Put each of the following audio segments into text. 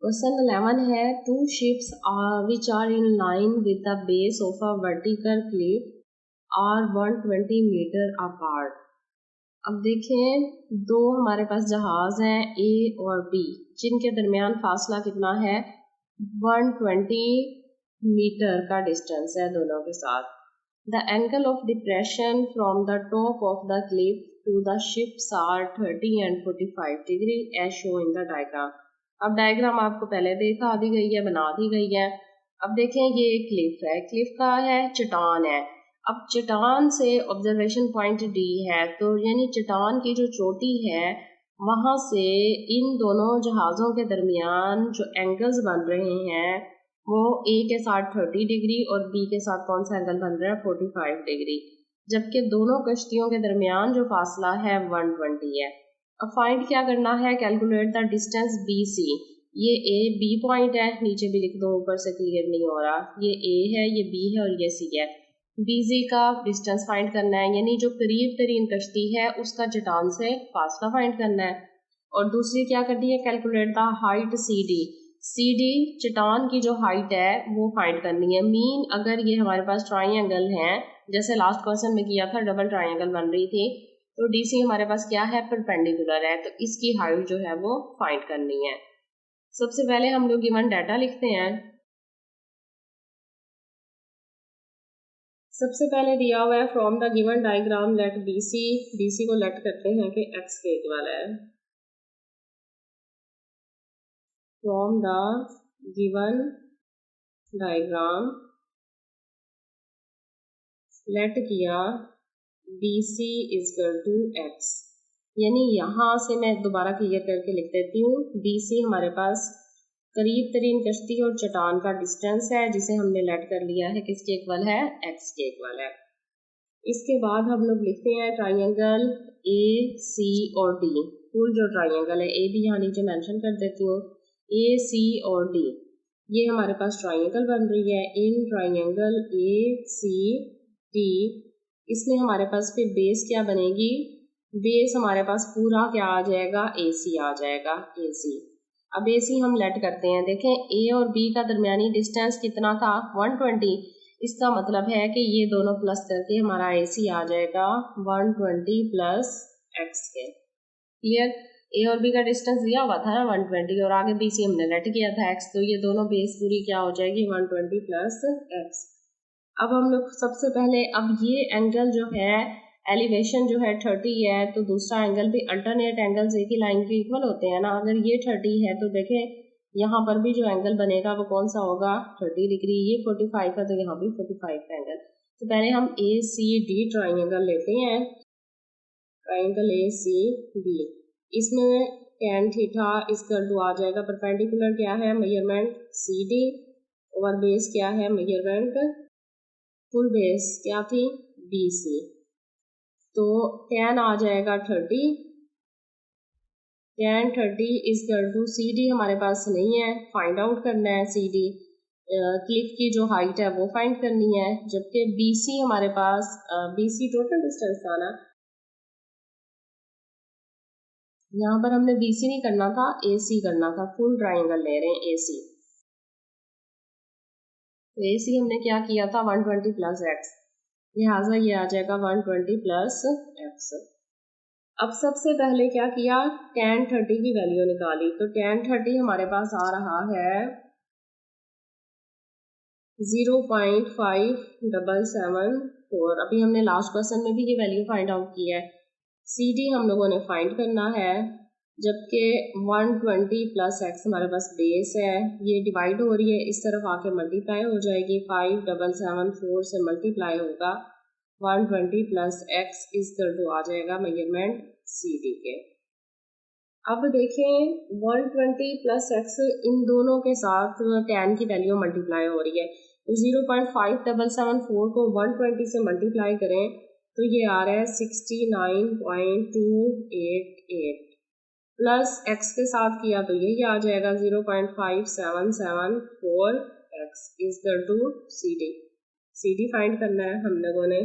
Question 11 है two ships which are in line with the base of a vertical cliff are 120 metre apart. अब देखें दो हमारे पास जहाज हैं ए और बी जिनके दरमियान फासला कितना है 120 मीटर का डिस्टेंस है दोनों के साथ। The angle of depression from the top of the cliff to the ships are 30 and 45 degree as show in the diagram. अब डायग्राम आपको पहले देखा दी गई है, बना दी गई है। अब देखें ये क्लिफ है, क्लिफ का है चट्टान है। अब चट्टान से ऑब्जर्वेशन पॉइंट डी है, तो यानी चट्टान की जो चोटी है वहां से इन दोनों जहाज़ों के दरमियान जो एंगल्स बन रहे हैं वो ए के साथ 30 डिग्री और बी के साथ कौन सा एंगल बन रहा है 45 डिग्री, जबकि दोनों कश्तियों के दरमियान जो फासला है 120 है। अब फाइंड क्या करना है, calculate the distance B C. ये ए बी पॉइंट है, नीचे भी लिख दो, ऊपर से क्लियर नहीं हो रहा। ये ए है, ये बी है और ये सी है। बीजी का डिस्टेंस फाइंड करना है, यानी जो करीब तरीन कश्ती है उसका चट्टान से फासला फाइंड करना है। और दूसरी क्या करनी है, calculate the height C D. C D चट्टान की जो हाइट है वो फाइंड करनी है। मीन अगर ये हमारे पास ट्राइंगल है, जैसे लास्ट क्वेश्चन में किया था डबल ट्राइंगल बन रही थी, तो डीसी हमारे पास क्या है परपेंडिकुलर है, तो इसकी हाइट जो है वो फाइंड करनी है। सबसे पहले हम लोग गिवन डाटा लिखते हैं। सबसे पहले दिया हुआ है from the given diagram let BC, BC को लेट करते हैं कि एक्स के इक्वल है। From the given diagram let किया BC इक्वल टू एक्स, यानी यहाँ से मैं दोबारा क्लियर करके लिख देती हूँ। BC हमारे पास करीब तरीन कश्ती और चट्टान का डिस्टेंस है जिसे हमने लेट कर लिया है किसके इक्वल है, एक्स के इक्वल है। इसके बाद हम लोग लिखते हैं ट्राइंगल ए सी और डी। फुल जो ट्राइंगल है, ए भी यहाँ नीचे मेंशन कर देती हूँ, ए सी और डी ये हमारे पास ट्राइंगल बन रही है। In triangle A C D इसमें हमारे पास फिर बेस क्या बनेगी, बेस हमारे पास पूरा क्या आ जाएगा, AC आ जाएगा, AC। अब AC हम लेट करते हैं। देखें A और B का दरमियानी डिस्टेंस कितना था 120, इसका मतलब है कि ये दोनों प्लस करके हमारा AC आ जाएगा 120 प्लस x के। क्लियर, A और B का डिस्टेंस दिया हुआ था ना 120 और आगे BC हमने लेट किया था x, तो ये दोनों बेस पूरी क्या हो जाएगी 120 प्लस x। अब हम लोग सबसे पहले, अब ये एंगल जो है एलिवेशन जो है 30 है, तो दूसरा एंगल भी अल्टरनेट एंगल्स एक ही लाइन के इक्वल होते हैं ना। अगर ये 30 है तो देखें यहाँ पर भी जो एंगल बनेगा वो कौन सा होगा 30 डिग्री। ये 45 है तो यहाँ भी 45 का एंगल। तो पहले हम ACD ट्राइंगल लेते हैं, ट्राइंगल ACD। इसमें tan थीटा इक्वल टू आ जाएगा परपेंडिकुलर क्या है मेजरमेंट CD और बेस क्या है मेजरमेंट, फुल बेस क्या थी BC, तो tan आ जाएगा 30, tan 30 इक्वल टू CD हमारे पास नहीं है, फाइंड आउट करना है CD, क्लिफ की जो हाइट है वो फाइंड करनी है, जबकि BC हमारे पास BC टोटल डिस्टेंस था ना, यहाँ पर हमने BC नहीं करना था AC करना था, फुल ट्राइंगल ले रहे हैं AC। तो AC हमने क्या किया था 120 प्लस एक्स, लिहाजा ये आ जाएगा 120 प्लस एक्स। अब सबसे पहले क्या किया, tan 30 की वैल्यू निकाली, तो tan 30 हमारे पास आ रहा है 0.5774। अभी हमने लास्ट क्वेश्चन में भी ये वैल्यू फाइंड आउट की है। CD हम लोगों ने फाइंड करना है, जबकि 120 प्लस एक्स हमारे पास बेस है, ये डिवाइड हो रही है, इस तरफ आके मल्टीप्लाई हो जाएगी, 5774 से मल्टीप्लाई होगा 120 प्लस एक्स इक्वल टू आ जाएगा मेजरमेंट CD के। अब देखें 120 प्लस एक्स इन दोनों के साथ tan की वैल्यू मल्टीप्लाई हो रही है, तो 0.5774 को 120 से मल्टीप्लाई करें तो ये आ रहा है 69.288 प्लस एक्स के साथ किया तो यही आ जाएगा 0.5774 X equal to CD। CD find करना है हम लोगों ने,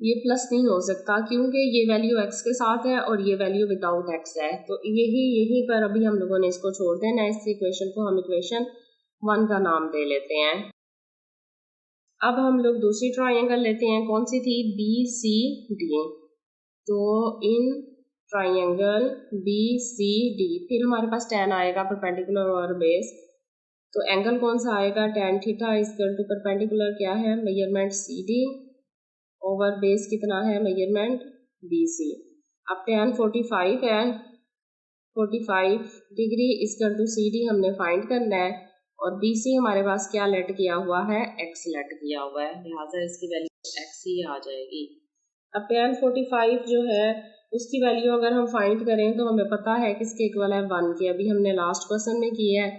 ये प्लस नहीं हो सकता क्योंकि ये वैल्यू x के साथ है और ये वैल्यू विदाउट x है। तो यही पर अभी हम लोगों ने इसको छोड़ देना। इस इक्वेशन को हम इक्वेशन 1 का नाम दे लेते हैं। अब हम लोग दूसरी ट्राइंगल लेते हैं। कौन सी थी? BCD। तो इन ट्राइंगल BCD फिर हमारे पास tan आएगा परपेंडिकुलर और बेस। तो एंगल कौन सा आएगा? tan theta equal to perpendicular क्या है? मेजरमेंट CD ओवर बेस कितना है? Measurement BC। अब tan 45 है, 45 डिग्री इक्वल टू CD हमने फाइंड करना है और BC हमारे पास क्या लेट किया हुआ है? x लेट किया हुआ है, लिहाजा इसकी वैल्यू x ही आ जाएगी। अब tan 45 जो है उसकी वैल्यू अगर हम फाइंड करें तो हमें पता है किसके इक्वल है? 1 के। अभी हमने लास्ट क्वेश्चन में किया है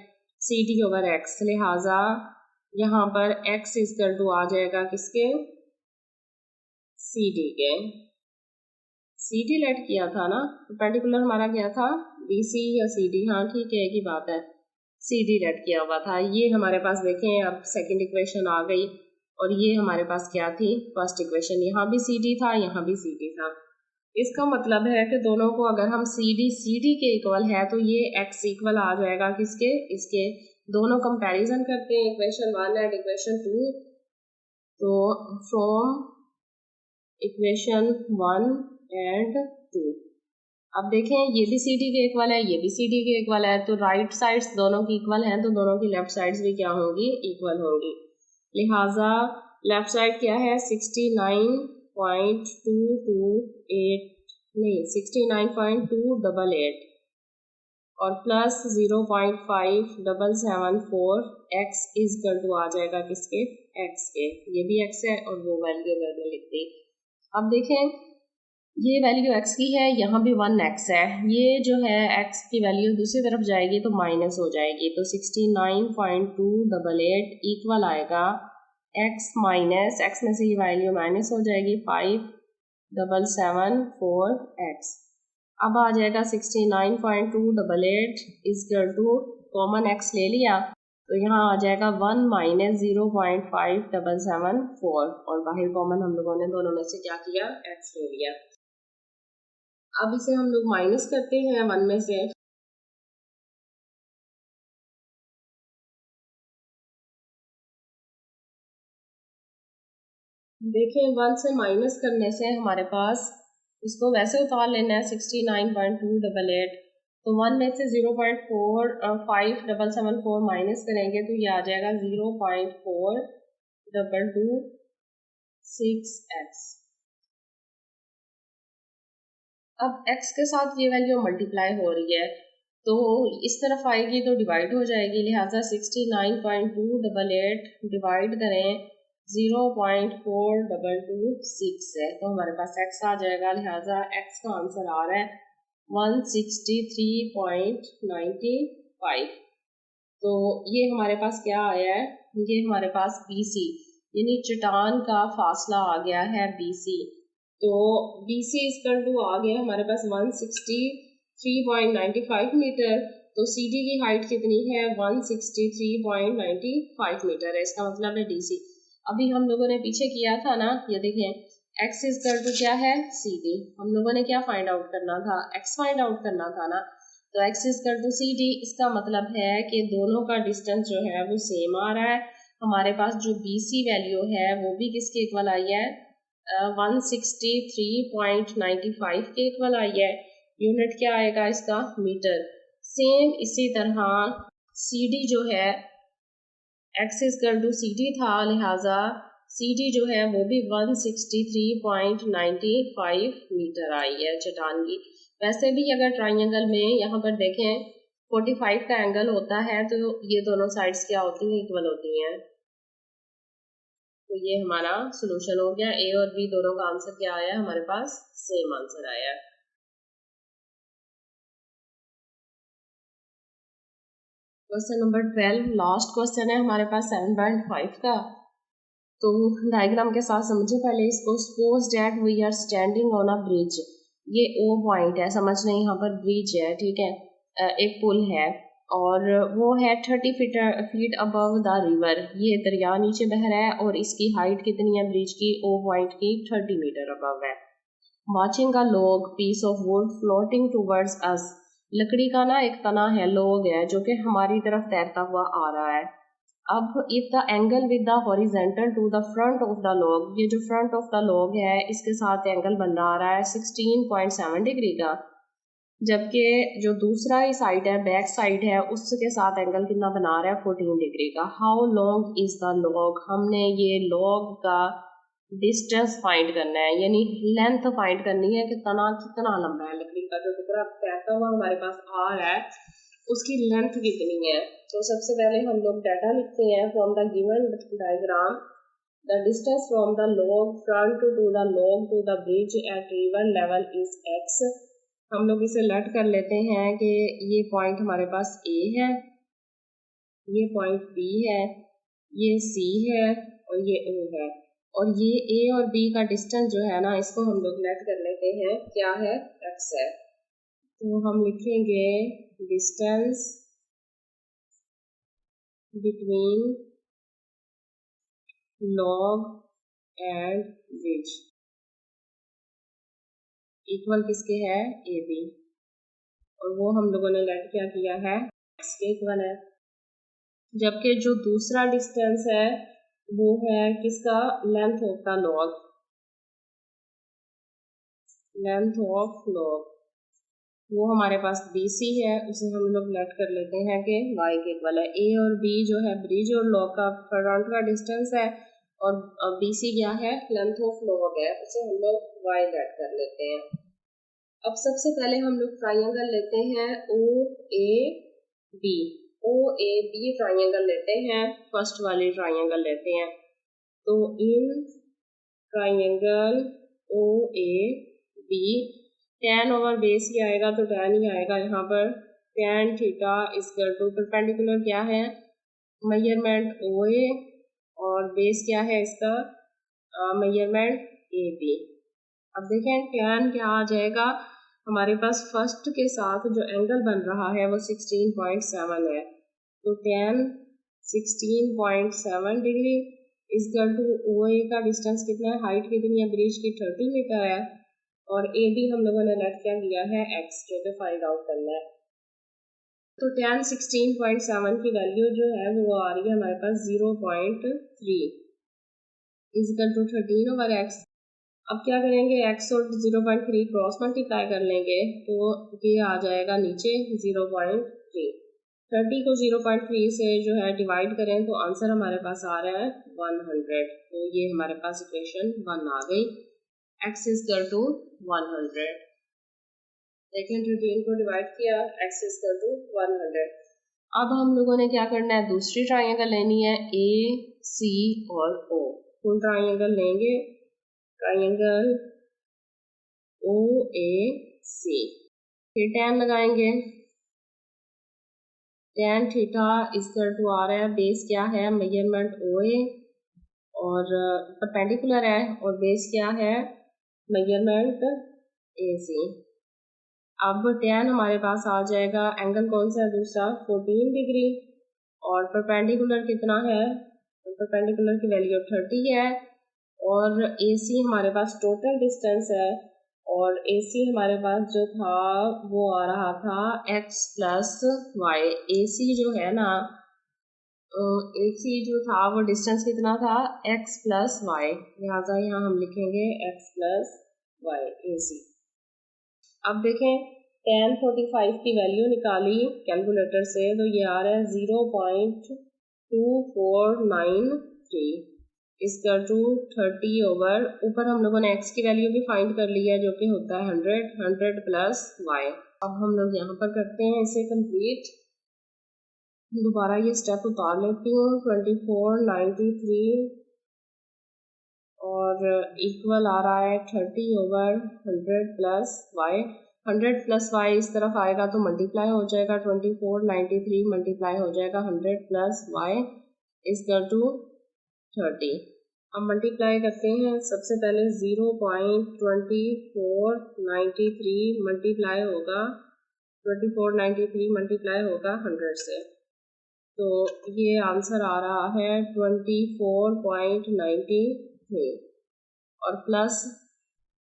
CD ओवर x, लिहाजा यहाँ पर x इक्वल टू आ जाएगा किसके? CD के। CD लेट किया था ना, परपेंडिकुलर हमारा क्या था? BC या CD? हाँ ठीक है, एक ही बात है, CD लेट किया हुआ था। ये हमारे पास देखें अब सेकंड इक्वेशन आ गई और ये हमारे पास क्या थी? First equation. यहाँ भी CD था, यहाँ भी CD था। इसका मतलब है कि दोनों को अगर हम CD के इक्वल है तो ये x इक्वल आ जाएगा किसके? इसके। दोनों कंपैरिजन करते हैं, इक्वेशन 1 एंड इक्वेशन 2। तो फ्रॉम इक्वेशन 1 एंड 2 अब देखें ये भी CD के इक्वल है, ये भी CD के इक्वल है। तो राइट साइड्स दोनों की इक्वल हैं तो दोनों की लेफ्ट साइड्स भी क्या होंगी? इक्वल होंगी। लिहाजा लेफ्ट साइड क्या है? 69.288 और प्लस 0.5774 x इक्वल टू आ जाएगा किसके? x के। ये भी x है और वो वैल्यू अगर मैं लिख दी। अब देखें ये वैल्यू x की है, यहाँ भी 1x है। ये जो है x की वैल्यू दूसरी तरफ जाएगी तो माइनस हो जाएगी। तो 69.288 इक्वल आएगा x माइनस x में से ये वैल्यू माइनस हो जाएगी 5774x। अब आ जाएगा 69.288 इक्वल टू कॉमन x ले लिया तो यहाँ आ जाएगा 1 माइनस 0.5774 और बाहर कॉमन हम लोगों ने दोनों में से क्या किया? x ले लिया। अब इसे हम लोग माइनस करते हैं 1 में से। देखें 1 से माइनस करने से हमारे पास इसको वैसे उतार लेना है 69.288। तो 1 में से 0.5774 माइनस करेंगे तो ये आ जाएगा 0.4226x। अब x के साथ ये वैल्यू मल्टीप्लाई हो रही है तो इस तरफ आएगी तो डिवाइड हो जाएगी, लिहाजा 69.288 डिवाइड करें 0.4226 है तो हमारे पास x आ जाएगा। लिहाजा x का आंसर आ रहा है 163.95। तो ये हमारे पास क्या आया है? ये हमारे पास BC यानी चट्टान का फासला आ गया है BC। तो BC इक्वल टू आ गया हमारे पास 163.95 मीटर। तो CD की हाइट कितनी है? 163.95 मीटर है। इसका मतलब है DC। अभी हम लोगों ने पीछे किया था ना, ये देखें x इक्वल टू क्या है? CD। हम लोगों ने क्या फाइंड आउट करना था? x फाइंड आउट करना था ना। तो x इक्वल टू CD, इसका मतलब है कि दोनों का डिस्टेंस जो है वो सेम आ रहा है। हमारे पास जो BC वैल्यू है वो भी किसके इक्वल आई है? 163.95 के इक्वल आई है। यूनिट क्या आएगा इसका? मीटर। सेम इसी तरह CD जो है x इक्वल टू CD था, लिहाजा CD जो है वो भी 163.95 मीटर आई है चट्टान की। वैसे भी अगर ट्राइंगल में यहाँ पर देखें 45 का एंगल होता है तो ये दोनों साइड्स क्या होती हैं? इक्वल होती हैं। तो ये हमारा सॉल्यूशन हो गया। A और B दोनों का आंसर क्या आया? हमारे पास सेम आंसर आया। क्वेश्चन नंबर 12 लास्ट क्वेश्चन है हमारे पास 7.5 का। तो डायग्राम के साथ समझे पहले इसको। Suppose that we are standing on a bridge. ये O पॉइंट है, समझ लें यहाँ पर ब्रिज है, ठीक है, एक पुल है और वो है 30 फीट अबव द रिवर। ये दरिया नीचे बह रहा है और इसकी हाइट कितनी है ब्रिज की, ओ पॉइंट की 30 मीटर अबव है। Watching a log piece of wood floating towards us. लकड़ी का ना एक तना है, लॉग है, जो कि हमारी तरफ तैरता हुआ आ रहा है। अब if the angle with the horizontal to the front of the log, ये जो फ्रंट ऑफ द लॉग है इसके साथ एंगल बन रहा है 16.7 डिग्री का, जबकि जो दूसरा ही साइड है, बैक साइड है, उसके साथ एंगल कितना बना रहा है 14 डिग्री का। How long is the log, हमने ये लॉग का डिस्टेंस फाइंड करना है, यानी लेंथ फाइंड करनी है कि तना कितना लंबा है, लकड़ी का जो टुकड़ा तैरता हुआ हमारे पास आ रहा है उसकी लेंथ कितनी है। तो सबसे पहले हम लोग डाटा लिखते हैं from the given diagram. The distance from the log front to the log to the bridge at river level is X. हम लोग इसे लेट कर लेते हैं कि ये पॉइंट हमारे पास ए है, ये पॉइंट बी है, ये सी है और ये ओ है, और ये ए और बी का डिस्टेंस जो है ना इसको हम लोग लेट कर लेते हैं, क्या है, एक्स है। तो हम लिखेंगे distance between log and bridge equal किसके है, ए बी, और वो हम लोगों ने लेट क्या किया है, एक्स के इक्वल है। जबकि जो दूसरा डिस्टेंस है वो है किसका, length of the log, length of log वो हमारे पास BC है, उसे हम लोग लेट कर लेते हैं कि y के इक्वल है। A और B जो है ब्रिज और लॉग का फ्रंट का डिस्टेंस है, और BC क्या है, लेंथ ऑफ लॉग है, उसे हम लोग y लेट कर लेते हैं। अब सबसे पहले हम लोग ट्राइंगल लेते हैं OAB, OAB ट्राइंगल लेते हैं, फर्स्ट वाली ट्राइंगल लेते हैं। तो in triangle OAB tan over base ही आएगा, तो tan ही आएगा यहाँ पर। tan theta equal to perpendicular क्या है, मेजरमेंट OA, और बेस क्या है इसका, मेजरमेंट AB। अब देखें tan क्या आ जाएगा, हमारे पास फर्स्ट के साथ जो एंगल बन रहा है वो 16.7 है, तो tan 16.7 degree equal to OA का डिस्टेंस कितना है, हाइट कितनी है ब्रिज की 30 मीटर है, और AB हम लोगों ने लेट क्या किया है, x, जो कि फाइंड आउट करना है। तो tan 16.7 की वैल्यू जो है वो आ रही है हमारे पास 0.3 इक्वल टू 13 ओवर x। अब क्या करेंगे, x और 0.3 क्रॉस मल्टीप्लाई कर लेंगे तो ये आ जाएगा नीचे 0.3। 30 को 0.3 से जो है डिवाइड करें तो आंसर हमारे पास आ रहा है 100। तो ये हमारे पास इक्वेशन 1 आ गई, x इक्वल टू 100। देखें 13 को डिवाइड किया, x इक्वल टू 100। अब हम लोगों ने क्या करना है, दूसरी ट्राइंगल लेनी है AC और O। फुल ट्राइंगल लेंगे, ट्राइंगल OAC, फिर tan लगाएंगे, tan थीटा इक्वल टू आ रहा है, बेस क्या है, मेजरमेंट OA, और परपेंडिकुलर है, और बेस क्या है, मेजरमेंट AC। अब tan हमारे पास आ जाएगा, एंगल कौन सा है दूसरा, 14 डिग्री, और परपेंडिकुलर कितना है, परपेंडिकुलर की वैल्यू 30 है, और AC हमारे पास टोटल डिस्टेंस है, और AC हमारे पास जो था वो आ रहा था x प्लस वाई। AC जो है ना, AC जो था वो डिस्टेंस कितना था, x प्लस वाई, लिहाजा यहाँ हम लिखेंगे x प्लस वाई AC। अब देखें tan 45 की वैल्यू निकाली कैलकुलेटर से, तो ये आ रहा है 0.2493 इक्वल टू 30 ओवर, ऊपर हम लोगों ने x की वैल्यू भी फाइंड कर ली है जो कि होता है 100 प्लस y। अब हम लोग यहाँ पर करते हैं इसे कंप्लीट, दोबारा ये स्टेप उतार लेती हूँ। 2493 और इक्वल आ रहा है 30 over 100 plus Y. 100 plus Y इस तरफ आएगा तो मल्टीप्लाई हो जाएगा, 2493 मल्टीप्लाई हो जाएगा 100 प्लस वाई इक्वल टू 30। अब मल्टीप्लाई करते हैं, सबसे पहले 0.2493 मल्टीप्लाई होगा 2493 मल्टीप्लाई होगा 100 से, तो ये आंसर आ रहा है 24.93 और प्लस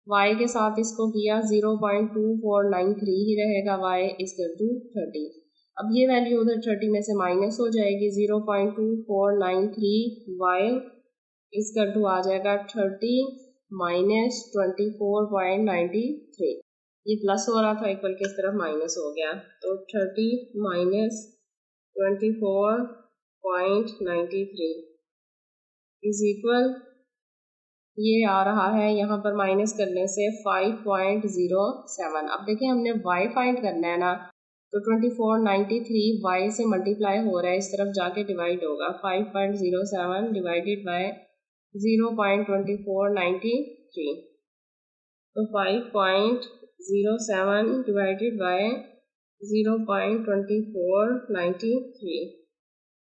y के साथ इसको किया 0.2493 ही रहेगा, y इक्वल टू 30। अब ये वैल्यू उधर 30 में से माइनस हो जाएगी, 0.2493 y इक्वल टू आ जाएगा 30 माइनस 24.93। ये प्लस हो रहा था इक्वल के इस तरफ माइनस हो गया, तो 30 माइनस 24.93 इज इक्वल, ये आ रहा है यहाँ पर माइनस करने से 5.07। अब देखिए हमने y फाइंड करना है ना, तो 2493 y से मल्टीप्लाई हो रहा है, इस तरफ जाके डिवाइड होगा, 5.07 डिवाइडेड बाय 0.2493, तो 5.07 divided by 0.2493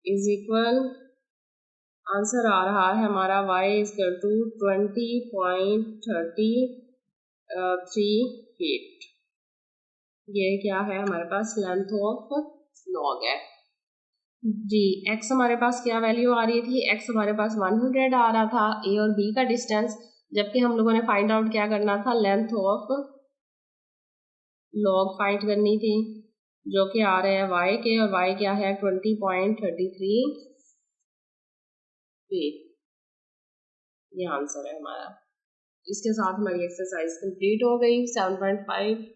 is equal, answer आ रहा है हमारा y इक्वल टू 20.33 फीट। ये क्या है हमारे पास, लेंथ ऑफ लॉग है जी। x हमारे पास क्या वैल्यू आ रही थी, x हमारे पास 100 आ रहा था a और b का डिस्टेंस, जबकि हम लोगों ने फाइंड आउट क्या करना था, लेंथ ऑफ लॉग फाइंड करनी थी, जो कि आ रहे हैं y के, और y क्या है 20.33 फीट। ये आंसर है हमारा। इसके साथ हमारी एक्सरसाइज कंप्लीट हो गई 7.5।